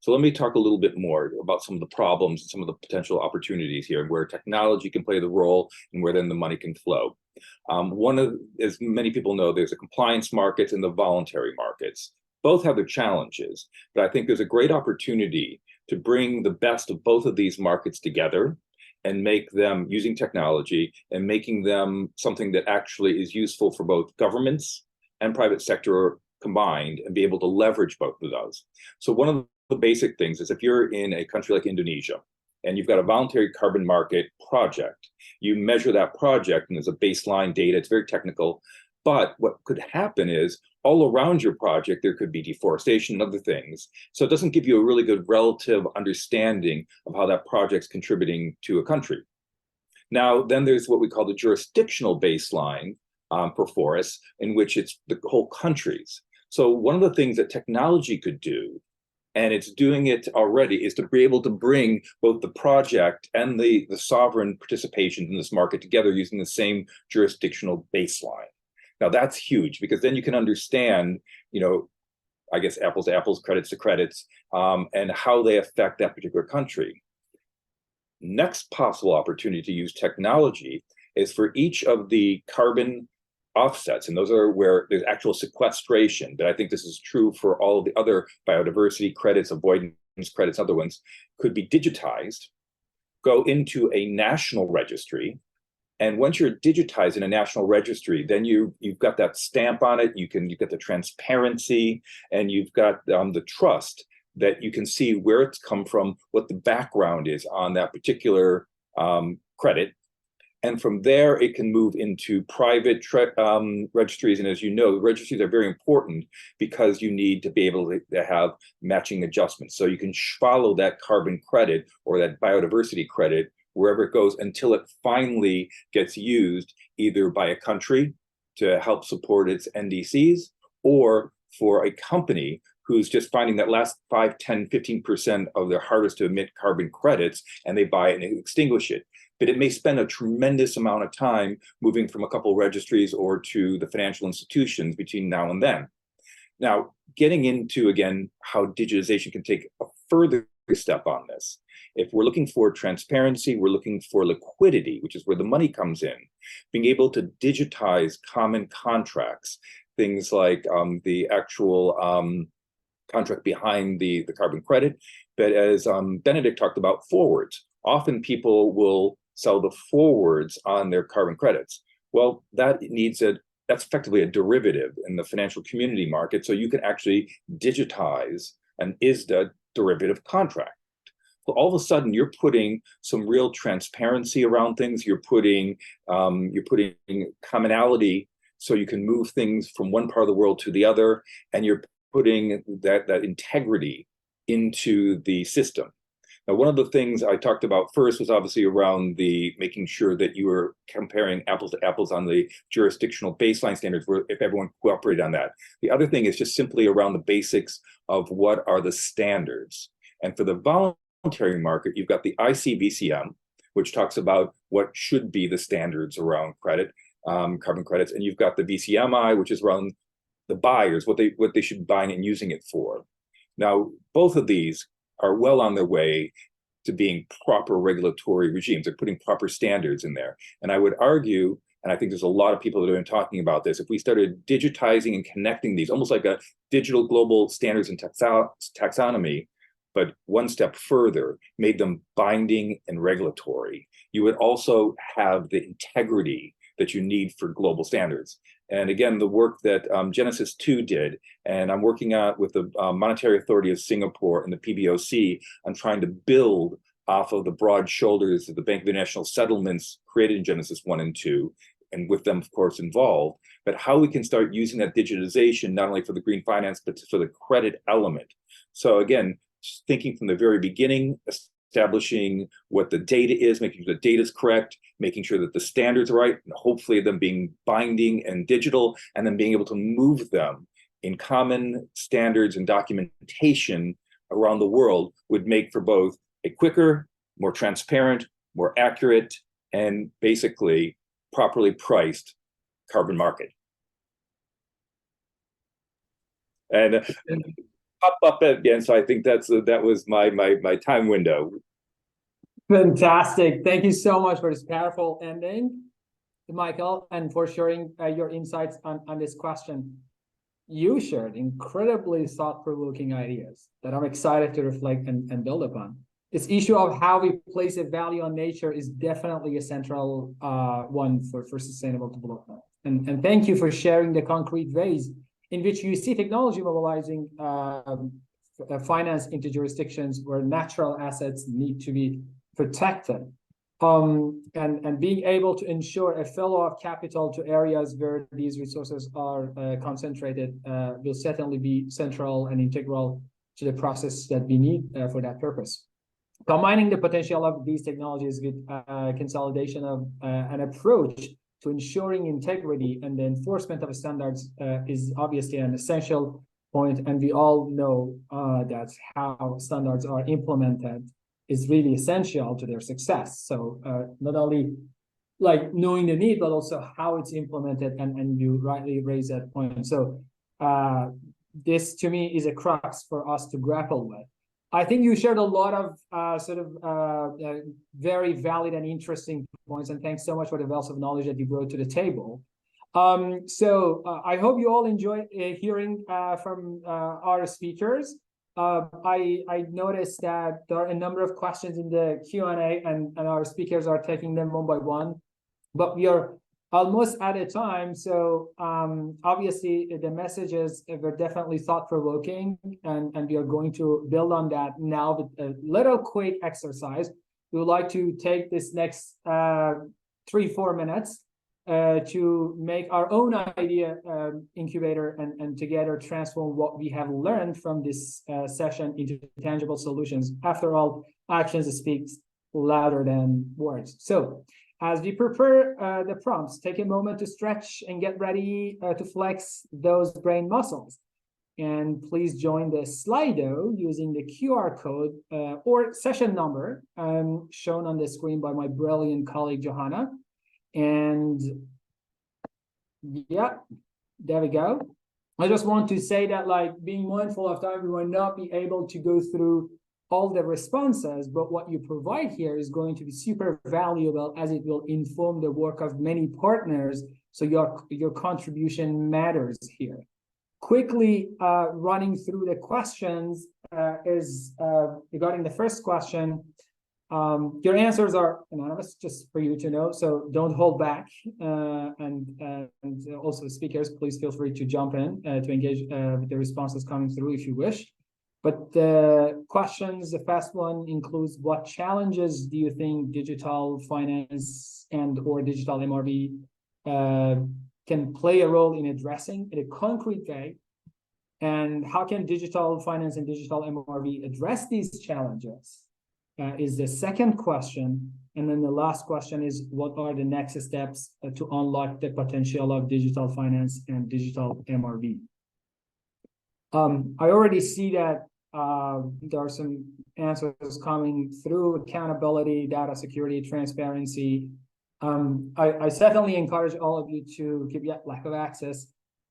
So let me talk a little bit more about some of the problems, some of the potential opportunities here, and where technology can play the role and where then the money can flow. As many people know, there's the compliance markets and the voluntary markets. Both have their challenges, but I think there's a great opportunity to bring the best of both of these markets together and make them, using technology, and making them something that actually is useful for both governments and private sector combined, and be able to leverage both of those. So one of the basic things is, if you're in a country like Indonesia and you've got a voluntary carbon market project, you measure that project and there's a baseline data, it's very technical, but what could happen is all around your project, there could be deforestation and other things. So it doesn't give you a really good relative understanding of how that project's contributing to a country. Now, then there's what we call the jurisdictional baseline for forests, in which it's the whole countries. So one of the things that technology could do, and it's doing it already, is to be able to bring both the project and the sovereign participation in this market together using the same jurisdictional baseline. Now that's huge, because then you can understand, I guess apples to apples, credits to credits, and how they affect that particular country. Next possible opportunity to use technology is for each of the carbon offsets, and those are where there's actual sequestration. But I think this is true for all of the other biodiversity credits, avoidance credits, other ones, could be digitized, go into a national registry. And once you're digitized in a national registry, then you've got that stamp on it. You get the transparency, and you've got the trust that you can see where it's come from, what the background is on that particular credit. And from there, it can move into private registries. And as you know, the registries are very important because you need to be able to have matching adjustments. So you can follow that carbon credit or that biodiversity credit wherever it goes until it finally gets used either by a country to help support its NDCs, or for a company who's just finding that last 5, 10, 15% of their hardest to emit carbon credits, and they buy it and extinguish it. But it may spend a tremendous amount of time moving from a couple registries or to the financial institutions between now and then. Now, getting into, again, how digitization can take a further step on this. If we're looking for transparency, we're looking for liquidity, which is where the money comes in. Being able to digitize common contracts, things like the actual contract behind the carbon credit. But as Benedict talked about, forwards. Often people will sell the forwards on their carbon credits. Well, that's effectively a derivative in the financial community market. So you can actually digitize an ISDA derivative contract. So all of a sudden, you're putting some real transparency around things. You're putting commonality, so you can move things from one part of the world to the other, and you're putting that integrity into the system. Now, one of the things I talked about first was obviously around the making sure that you were comparing apples to apples on the jurisdictional baseline standards, where if everyone cooperated on that. The other thing is just simply around the basics of what are the standards. And for the voluntary market, you've got the ICVCM, which talks about what should be the standards around credit, carbon credits, and you've got the VCMI, which is around the buyers, what they should be buying and using it for. Now, both of these are well on their way to being proper regulatory regimes. They're putting proper standards in there. And I would argue, and I think there's a lot of people that have been talking about this, if we started digitizing and connecting these, almost like a digital global standards and taxonomy, but one step further, made them binding and regulatory, you would also have the integrity that you need for global standards. And again, the work that Genesis 2 did, and I'm working out with the Monetary Authority of Singapore and the PBOC on trying to build off of the broad shoulders of the Bank of International Settlements created in Genesis 1 and 2, and with them, of course, involved, but how we can start using that digitization, not only for the green finance, but for the credit element. So again, thinking from the very beginning, establishing what the data is, making sure the data is correct, making sure that the standards are right, and hopefully them being binding and digital, and then being able to move them in common standards and documentation around the world would make for both a quicker, more transparent, more accurate, and basically properly priced carbon market. And pop up again, so I think that was my time window. Fantastic. Thank you so much for this powerful ending, Michael, and for sharing your insights on this question. You shared incredibly thought-provoking ideas that I'm excited to reflect and build upon. This issue of how we place a value on nature is definitely a central one for sustainable development. And thank you for sharing the concrete ways in which you see technology mobilizing finance into jurisdictions where natural assets need to be protected, and being able to ensure a flow of capital to areas where these resources are concentrated will certainly be central and integral to the process that we need for that purpose. Combining the potential of these technologies with consolidation of an approach to ensuring integrity and the enforcement of standards is obviously an essential point, and we all know that how standards are implemented is really essential to their success. So not only like knowing the need, but also how it's implemented, and you rightly raise that point. So this to me is a crux for us to grapple with. I think you shared a lot of very valid and interesting points, and thanks so much for the wealth of knowledge that you brought to the table. I hope you all enjoy hearing from our speakers. I noticed that there are a number of questions in the Q&A, and our speakers are taking them one by one, but we are almost at a time. So obviously the messages were definitely thought-provoking, and we are going to build on that now with a little quick exercise. We would like to take this next 3-4 minutes to make our own idea incubator and together transform what we have learned from this session into tangible solutions. After all, actions speaks louder than words. So as we prepare the prompts, take a moment to stretch and get ready to flex those brain muscles. And please join the Slido using the QR code or session number shown on the screen by my brilliant colleague, Johanna. And yeah, there we go. I just want to say that, like, being mindful of time, we will not be able to go through all the responses, but what you provide here is going to be super valuable, as it will inform the work of many partners. So your contribution matters here. Quickly running through the questions is regarding the first question. Your answers are anonymous, just for you to know, so don't hold back. And also speakers, please feel free to jump in to engage with the responses coming through if you wish. But the questions, the first one includes: what challenges do you think digital finance and or digital MRV can play a role in addressing in a concrete way? And how can digital finance and digital MRV address these challenges? Is the second question. And then the last question is: what are the next steps to unlock the potential of digital finance and digital MRV? I already see that there are some answers coming through: accountability, data security, transparency. I certainly encourage all of you to keep lack of access.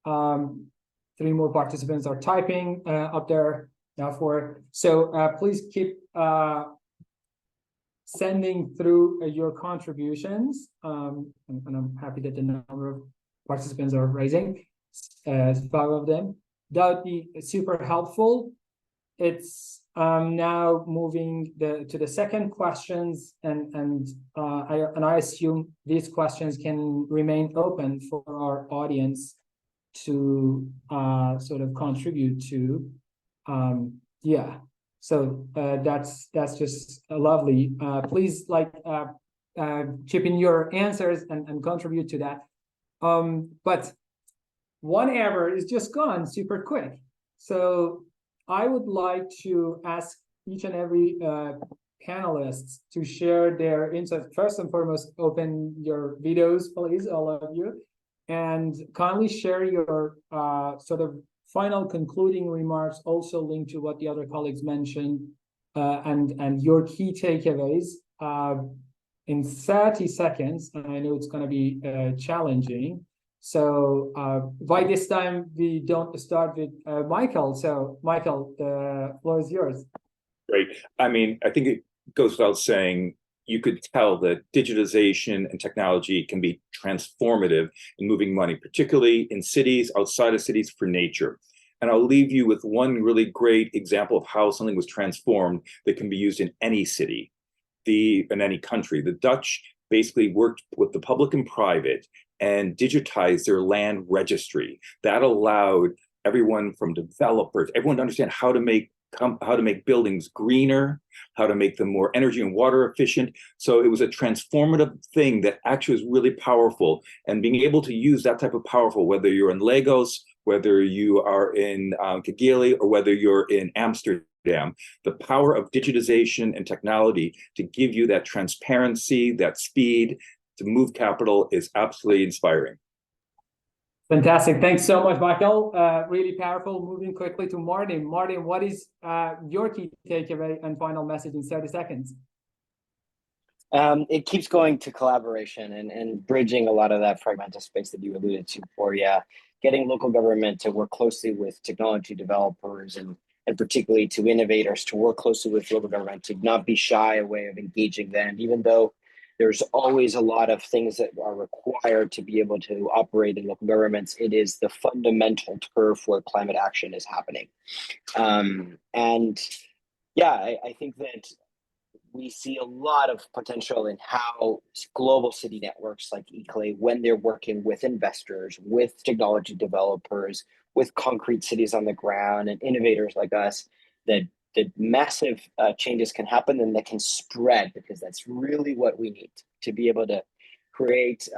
3 more participants are typing up there now please keep sending through your contributions. And I'm happy that the number of participants are rising, 5 of them. That would be super helpful. It's now moving to the second questions, and I assume these questions can remain open for our audience to sort of contribute to. So that's just lovely. Please chip in your answers and contribute to that. But 1 hour is just gone super quick. So I would like to ask each and every panelists to share their insights. First and foremost, open your videos, please, all of you, and kindly share your sort of final concluding remarks, also linked to what the other colleagues mentioned, and your key takeaways in 30 seconds. And I know it's going to be challenging. So by this time, we don't start with Michael. So Michael, the floor is yours. Great. I mean, I think it goes without saying, you could tell that digitization and technology can be transformative in moving money, particularly in cities, outside of cities, for nature. And I'll leave you with one really great example of how something was transformed that can be used in any city, in any country. The Dutch basically worked with the public and private and digitized their land registry. That allowed everyone from developers, everyone to understand how to make buildings greener, how to make them more energy and water efficient. So it was a transformative thing that actually was really powerful. And being able to use that type of powerful, whether you're in Lagos, whether you are in Kigali, or whether you're in Amsterdam, the power of digitization and technology to give you that transparency, that speed to move capital is absolutely inspiring. Fantastic. Thanks so much, Michael. Really powerful. Moving quickly to Martin. Martin, what is your key takeaway and final message in 30 seconds? It keeps going to collaboration and bridging a lot of that fragmented space that you alluded to, Porya, getting local government to work closely with technology developers and particularly to innovators to work closely with local government, to not be shy away of engaging them, even though there's always a lot of things that are required to be able to operate in local governments. It is the fundamental turf where climate action is happening. And yeah, I think that we see a lot of potential in how global city networks like Iei, when they're working with investors, with technology developers, with concrete cities on the ground and innovators like us, that massive changes can happen and that can spread, because that's really what we need to be able to create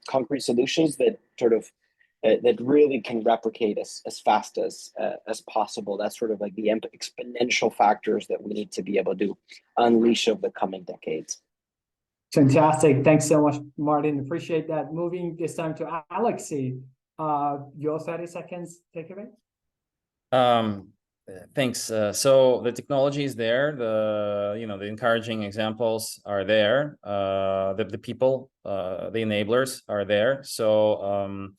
concrete solutions that sort of that really can replicate as fast as possible. That's sort of like the exponential factors that we need to be able to unleash over the coming decades. Fantastic. Thanks so much, Martin. Appreciate that. Moving this time to Alexei. Your 30 seconds takeaway? Thanks. So the technology is there. The encouraging examples are there. The people, the enablers are there. So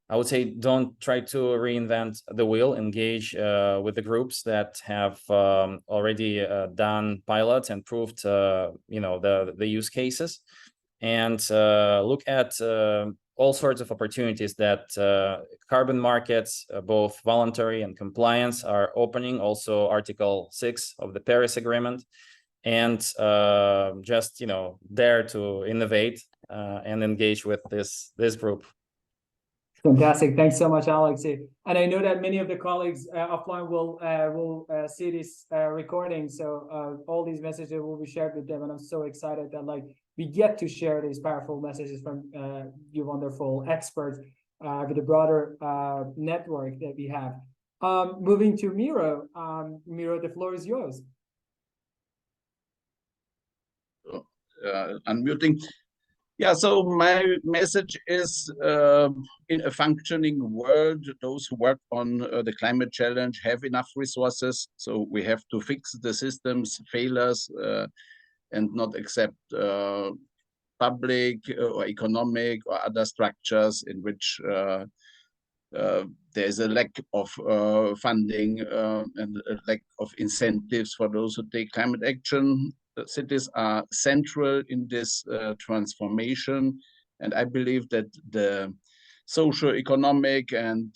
I would say don't try to reinvent the wheel. Engage with the groups that have already done pilots and proved the use cases, and look at all sorts of opportunities that carbon markets, both voluntary and compliance, are opening. Also, Article 6 of the Paris Agreement, and just dare to innovate and engage with this group. Fantastic. Thanks so much, Alexei. And I know that many of the colleagues offline will see this recording. So all these messages will be shared with them. And I'm so excited that we get to share these powerful messages from you wonderful experts with the broader network that we have. Moving to Miro. Miro, the floor is yours. Unmuting. Yeah, so my message is in a functioning world, those who work on the climate challenge have enough resources. So we have to fix the systems failures and not accept public or economic or other structures in which there's a lack of funding and a lack of incentives for those who take climate action. The cities are central in this transformation, and I believe that the socio-economic and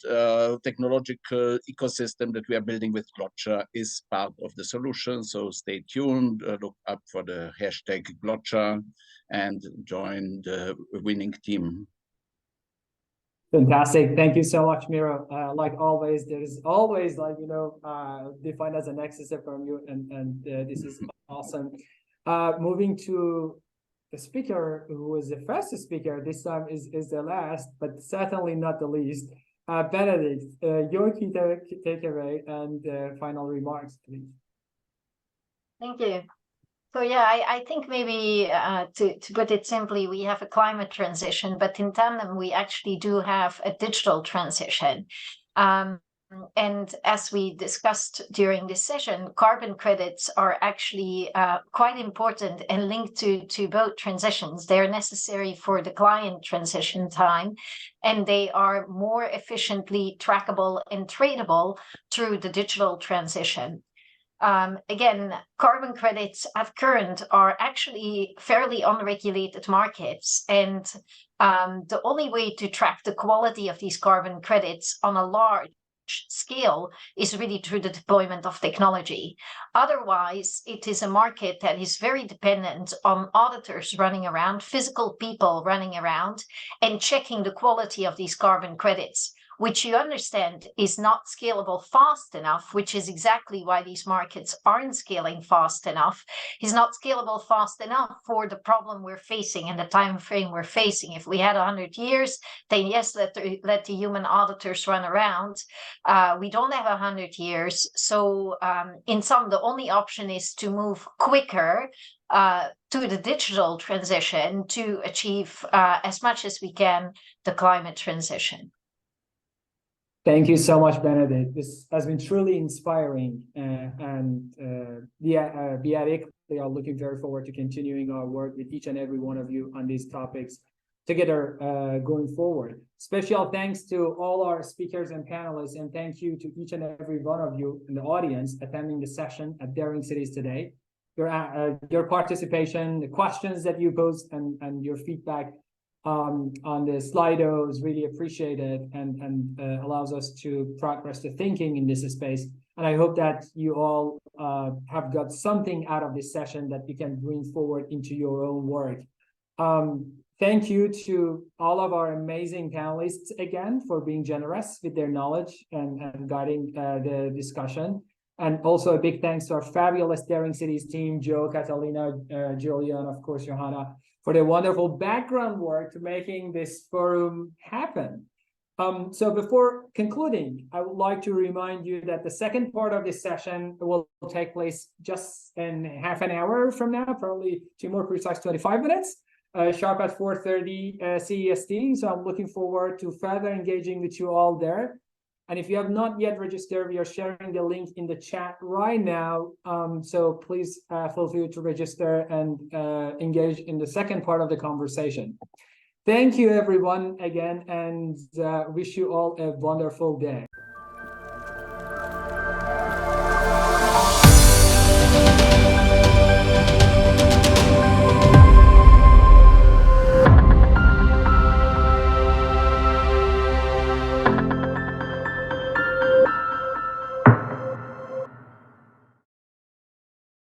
technological ecosystem that we are building with Glotcher is part of the solution. So stay tuned, look up for the hashtag Glotcher and join the winning team. Fantastic. Thank you so much, Miro. Like always, there is always defined as a next step from you, and this is awesome. Moving to the speaker who was the first speaker, this time is the last, but certainly not the least. Benedict, your key takeaway and final remarks, please. Thank you. So yeah, I think maybe to put it simply, we have a climate transition, but in tandem, we actually do have a digital transition. And as we discussed during this session, carbon credits are actually quite important and linked to both transitions. They're necessary for the client transition time, and they are more efficiently trackable and tradable through the digital transition. Again, carbon credits at current are actually fairly unregulated markets, and the only way to track the quality of these carbon credits on a large scale is really through the deployment of technology. Otherwise, it is a market that is very dependent on auditors running around, physical people running around, and checking the quality of these carbon credits, which you understand is not scalable fast enough, which is exactly why these markets aren't scaling fast enough, is not scalable fast enough for the problem we're facing and the time frame we're facing. If we had 100 years, then yes, let the human auditors run around. We don't have 100 years. So in sum, the only option is to move quicker to the digital transition to achieve as much as we can the climate transition. Thank you so much, Benedict. This has been truly inspiring, and we at Iei are looking very forward to continuing our work with each and every one of you on these topics together going forward. Special thanks to all our speakers and panelists, and thank you to each and every one of you in the audience attending the session at Daring Cities today. your participation, the questions that you posed, and your feedback on the Slido is really appreciated and allows us to progress the thinking in this space. And I hope that you all have got something out of this session that you can bring forward into your own work. Thank you to all of our amazing panelists again for being generous with their knowledge and guiding the discussion. And also a big thanks to our fabulous Daring Cities team, Joe, Catalina, Julia, and of course, Johanna, for their wonderful background work to making this forum happen. So before concluding, I would like to remind you that the second part of this session will take place just in half an hour from now, probably to be more precise, 25 minutes, sharp at 4:30 CEST. So I'm looking forward to further engaging with you all there. And if you have not yet registered, we are sharing the link in the chat right now. So please feel free to register and engage in the second part of the conversation. Thank you, everyone, again, and wish you all a wonderful day.